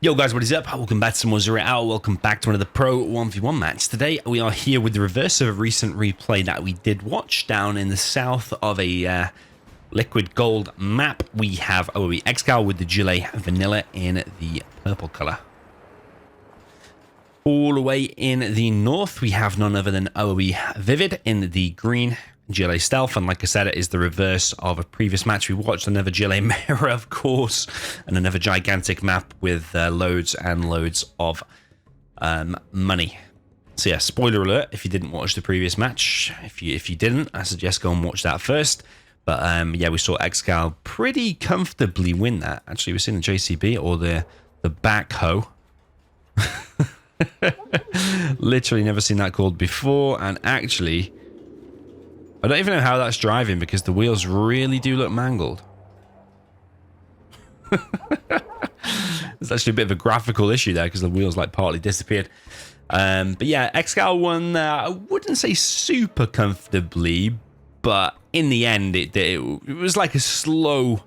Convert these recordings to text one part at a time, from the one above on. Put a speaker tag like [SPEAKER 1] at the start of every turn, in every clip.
[SPEAKER 1] Yo guys, what is up? Welcome back to some more Zero Hour. Welcome back to another Pro 1v1 match. Today we are here with the reverse of a recent replay that we did watch down in the south of a liquid gold map. We have ExCaL with the Gilet Vanilla in the purple color. All the way in the north, we have none other than ViViD in the green Gilet Stealth, and like I said, it is the reverse of a previous match we watched. Another Gilet Mirror, of course, and another gigantic map with loads and loads of money. So yeah, spoiler alert if you didn't watch the previous match. If you didn't, I suggest go and watch that first. But yeah, we saw ExCaL pretty comfortably win that. Actually, we've seen the JCB or the backhoe. Literally never seen that called before, and actually I don't even know how that's driving because the wheels really do look mangled. There's actually a bit of a graphical issue there because the wheels like partly disappeared. But yeah, ExCaL won, I wouldn't say super comfortably, but in the end it was like a slow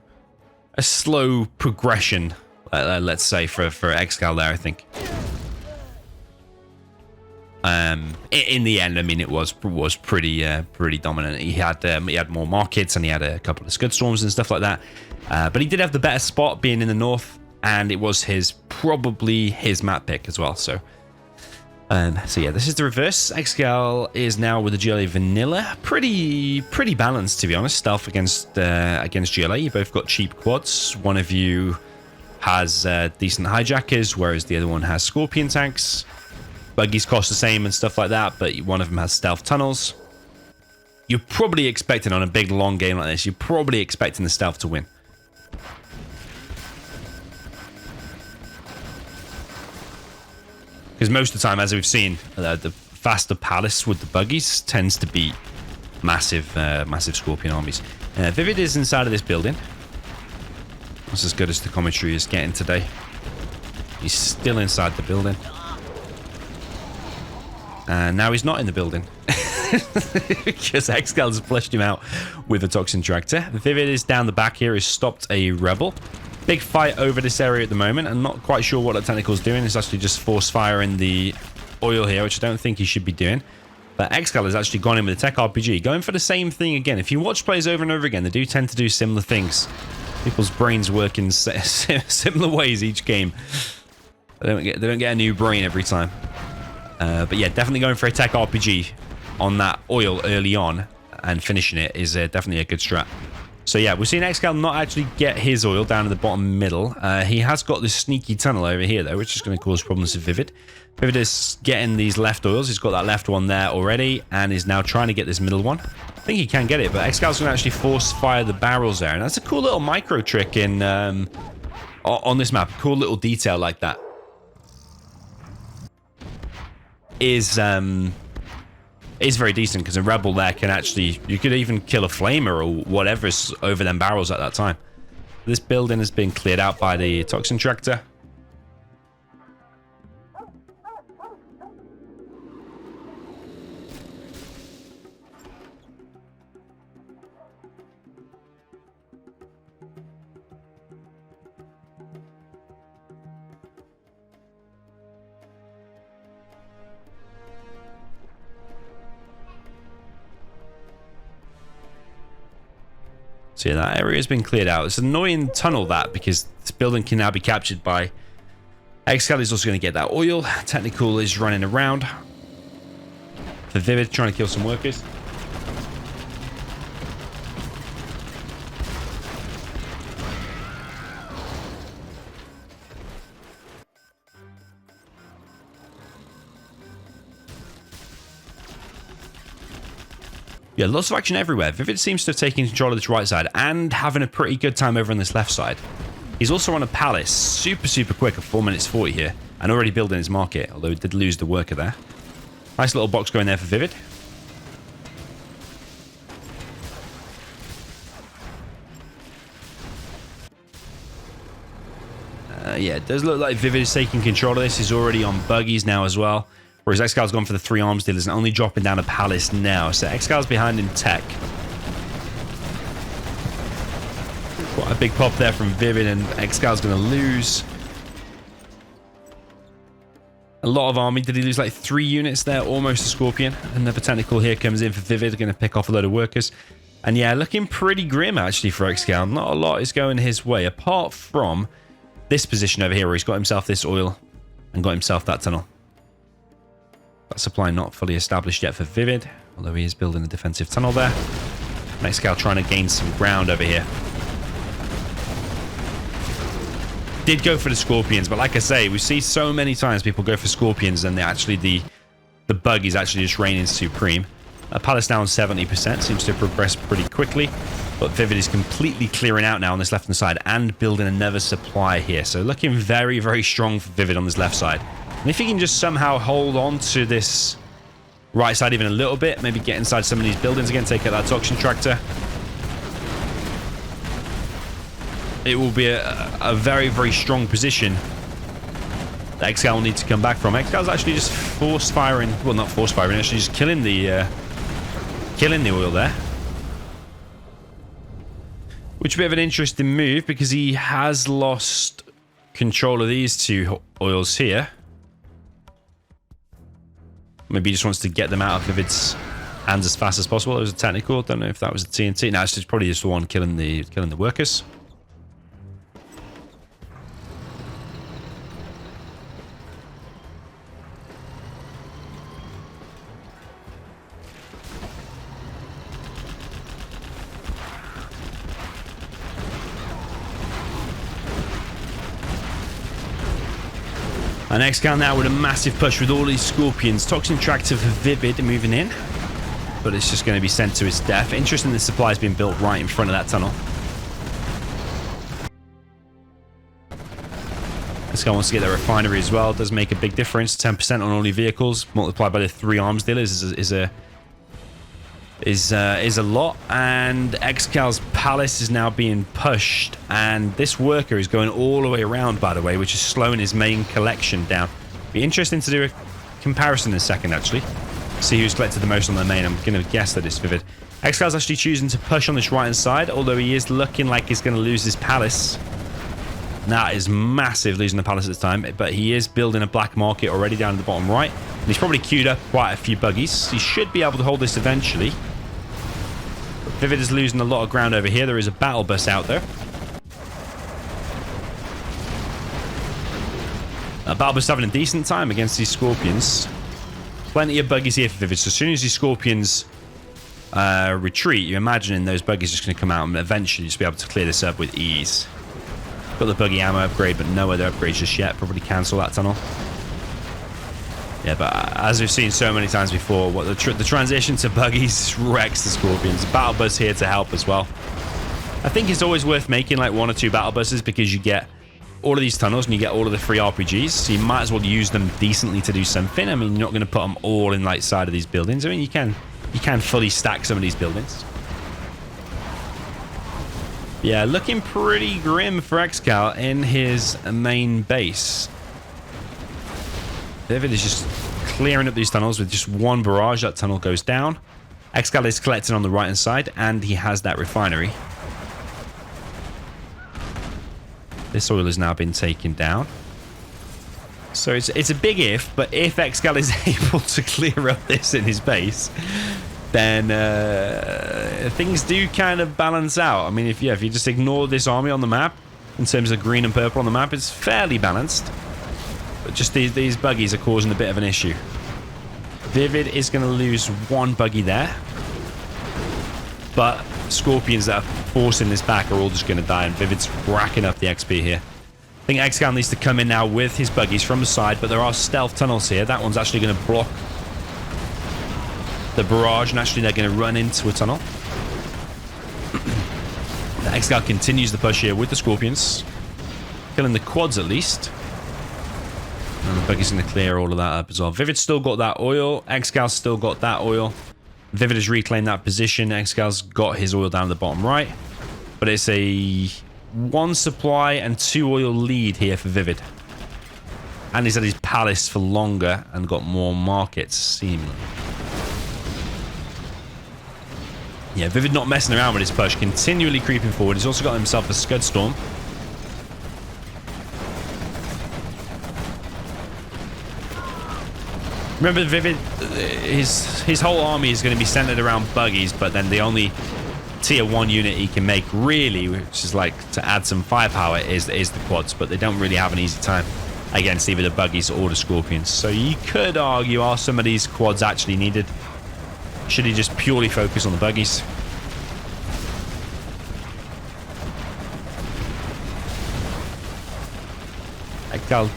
[SPEAKER 1] progression, let's say, for ExCaL there, I think. In the end, I mean, it was pretty dominant. He had more markets and he had a couple of scud storms and stuff like that. But he did have the better spot being in the north, and it was probably his map pick as well. So yeah, this is the reverse. ExCaL is now with the GLA Vanilla, pretty balanced, to be honest. Stealth against GLA. You both got cheap quads. One of you has decent hijackers, whereas the other one has scorpion tanks. Buggies cost the same and stuff like that, but one of them has stealth tunnels. You're probably expecting, on a big long game like this, you're probably expecting the stealth to win. Because most of the time, as we've seen, the faster palace with the buggies tends to beat massive scorpion armies. ViViD is inside of this building. That's as good as the commentary is getting today. He's still inside the building. And now he's not in the building because ExCaL has flushed him out with a toxin tractor. ViViD is down the back here. He's stopped a rebel. Big fight over this area at the moment. I'm not quite sure what the technical is doing. It's actually just force firing the oil here, which I don't think he should be doing. But ExCaL has actually gone in with a tech RPG, going for the same thing again. If you watch plays over and over again, they do tend to do similar things. People's brains work in similar ways each game. They don't get a new brain every time. But yeah, definitely going for a tech RPG on that oil early on and finishing it is definitely a good strat. So yeah, we're seeing ExCaL not actually get his oil down in the bottom middle. He has got this sneaky tunnel over here, though, which is going to cause problems with ViViD. ViViD is getting these left oils. He's got that left one there already and is now trying to get this middle one. I think he can get it, but ExCal's going to actually force fire the barrels there. And that's a cool little micro trick in on this map. Cool little detail like that. Is very decent because a rebel there can actually, you could even kill a flamer or whatever's over them barrels at that time. This building has been cleared out by the toxin tractor. So yeah, that area has been cleared out. It's an annoying tunnel, that, because this building can now be captured by ExCaL. Is also going to get that oil. Technical is running around for ViViD, trying to kill some workers. Yeah, lots of action everywhere. ViViD seems to have taken control of this right side and having a pretty good time over on this left side. He's also on a palace, super quick at 4 minutes 40 here, and already building his market, although he did lose the worker there. Nice little box going there for ViViD. Yeah, it does look like ViViD is taking control of this. He's already on buggies now as well. Whereas ExCal's gone for the 3 arms dealers and only dropping down a palace now. So ExCal's behind in tech. Quite a big pop there from ViViD, and ExCal's going to lose. A lot of army. Did he lose like 3 units there? Almost a Scorpion. Another technical here comes in for ViViD. Going to pick off a load of workers. And yeah, looking pretty grim actually for ExCaL. Not a lot is going his way, apart from this position over here where he's got himself this oil and got himself that tunnel. That supply not fully established yet for ViViD, although he is building a defensive tunnel there. ExCaL trying to gain some ground over here. Did go for the Scorpions, but like I say, we see so many times people go for Scorpions and actually the bug is actually just reigning supreme. Palace down 70%, seems to have progressed pretty quickly, but ViViD is completely clearing out now on this left-hand side and building another supply here. So looking very, very strong for ViViD on this left side. And if he can just somehow hold on to this right side even a little bit, maybe get inside some of these buildings again, take out that toxin tractor, it will be a very, very strong position that ExCaL will need to come back from. ExCal's actually just force firing, well, not force firing, actually just killing the oil there. Which is a bit of an interesting move because he has lost control of these 2 oils here. Maybe he just wants to get them out of ViViD's hands as fast as possible. It was a technical. Don't know if that was a TNT. No, it's probably just the one killing the workers. And ExCaL now with a massive push with all these Scorpions. Toxin tractor for ViViD moving in. But it's just going to be sent to its death. Interesting, the supply has been built right in front of that tunnel. ExCaL wants to get the refinery as well. It does make a big difference. 10% on all your vehicles multiplied by the 3 arms dealers is a lot. And ExCaL's palace is now being pushed, and this worker is going all the way around, by the way, which is slowing his main collection down. Be interesting to do a comparison in a second, actually. See who's collected the most on their main. I'm going to guess that it's ViViD. ExCaL's actually choosing to push on this right hand side, although he is looking like he's going to lose his palace. That is massive, losing the palace at this time, but he is building a black market already down at the bottom right, and he's probably queued up quite a few buggies. He should be able to hold this eventually. ViViD is losing a lot of ground over here. There is a battle bus out there. Battle bus having a decent time against these Scorpions. Plenty of buggies here for ViViD. So as soon as these Scorpions retreat, you're imagining those buggies just going to come out and eventually just be able to clear this up with ease. Got the buggy ammo upgrade, but no other upgrades just yet. Probably cancel that tunnel. Yeah, but as we've seen so many times before, what the transition to buggies wrecks the Scorpions. Battle bus here to help as well. I think it's always worth making like 1 or 2 battle buses because you get all of these tunnels and you get all of the free RPGs, so you might as well use them decently to do something. I mean, you're not going to put them all in like side of these buildings. I mean, you can fully stack some of these buildings. Yeah, looking pretty grim for ExCaL in his main base. ViViD is just clearing up these tunnels with just 1 barrage. That tunnel goes down. ExCaL is collecting on the right hand side, and he has that refinery. This oil has now been taken down. So it's a big if, but if ExCaL is able to clear up this in his base, then things do kind of balance out. I mean, if you just ignore this army on the map, in terms of green and purple on the map, it's fairly balanced. But just these buggies are causing a bit of an issue. ViViD is going to lose 1 buggy there. But Scorpions that are forcing this back are all just going to die, and ViViD's racking up the XP here. I think ExCaL needs to come in now with his buggies from the side, but there are stealth tunnels here. That one's actually going to block the barrage, and actually they're going to run into a tunnel. ExCaL continues the push here with the Scorpions. Killing the quads at least. And the buggy's going to clear all of that up as well. ViViD's still got that oil. ExCal's still got that oil. ViViD has reclaimed that position. ExCal's got his oil down at the bottom right. But it's a 1 supply and 2 oil lead here for ViViD. And he's had his palace for longer and got more markets, seemingly. Yeah, ViViD not messing around with his push. Continually creeping forward. He's also got himself a Scud Storm. Remember, ViViD, his whole army is going to be centered around buggies, but then the only tier 1 unit he can make, really, which is like to add some firepower, is the quads, but they don't really have an easy time against either the buggies or the scorpions. So you could argue, are some of these quads actually needed? Should he just purely focus on the buggies? ExCaL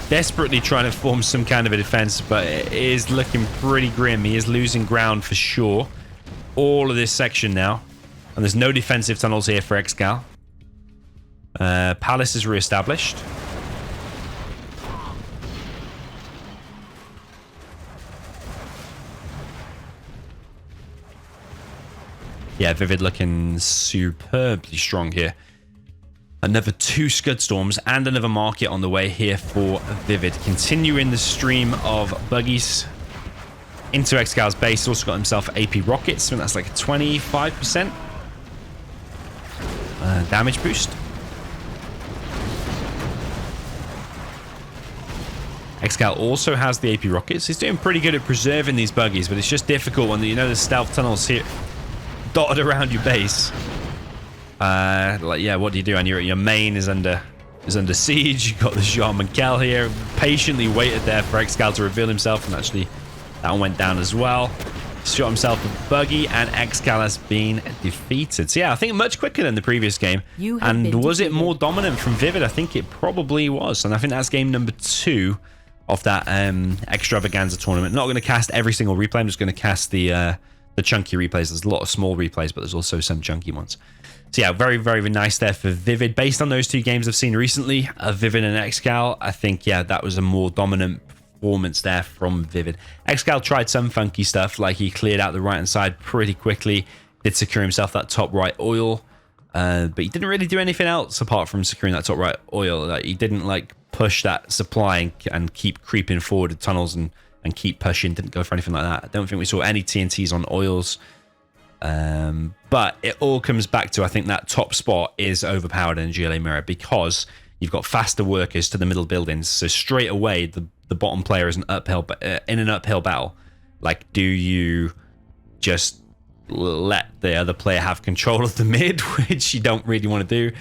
[SPEAKER 1] desperately trying to form some kind of a defense, but it is looking pretty grim. He is losing ground for sure. All of this section now, and there's no defensive tunnels here for ExCaL. Palace is reestablished. Yeah, ViViD looking superbly strong here. Another 2 Scud Storms and another market on the way here for ViViD. Continuing the stream of buggies into ExCaL's base. He's also got himself AP rockets. I think that's like a 25% damage boost. ExCaL also has the AP rockets. He's doing pretty good at preserving these buggies, but it's just difficult when you know the stealth tunnels here dotted around your base. Like, yeah, what do you do? And your main is under siege. You've got the Jean Michel here, patiently waited there for ExCaL to reveal himself, and actually that one went down as well. Shot himself a buggy, and ExCaL has been defeated. So yeah, I think much quicker than the previous game. And was it more dominant from ViViD? I think it probably was, and I think that's game number 2 of that extravaganza tournament. Not going to cast every single replay. I'm just going to cast the chunky replays. There's a lot of small replays, but there's also some chunky ones. So yeah, very, very nice there for ViViD. Based on those 2 games I've seen recently, ViViD and ExCaL, I think, yeah, that was a more dominant performance there from ViViD. ExCaL tried some funky stuff, like he cleared out the right-hand side pretty quickly, did secure himself that top right oil, but he didn't really do anything else apart from securing that top right oil. Like, he didn't like push that supply and keep creeping forward the tunnels and keep pushing. Didn't go for anything like that. I don't think we saw any TNTs on oils. But it all comes back to, I think, that top spot is overpowered in GLA Mirror because you've got faster workers to the middle buildings. So straight away, the bottom player is in an uphill battle. Like, do you just let the other player have control of the mid, which you don't really want to do,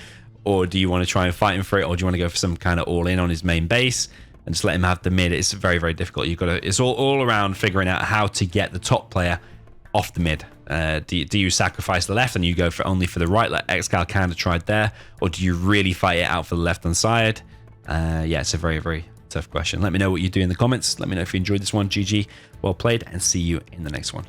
[SPEAKER 1] or do you want to try and fight him for it, or do you want to go for some kind of all-in on his main base and just let him have the mid? It's very, very difficult. You've got to. It's all around figuring out how to get the top player off the mid. Do you sacrifice the left and you go only for the right, like ExCaL kind of tried there, or do you really fight it out for the left-hand side? Yeah, it's a very, very tough question. Let me know what you do in the comments. Let me know if you enjoyed this one. GG, well played, and see you in the next one.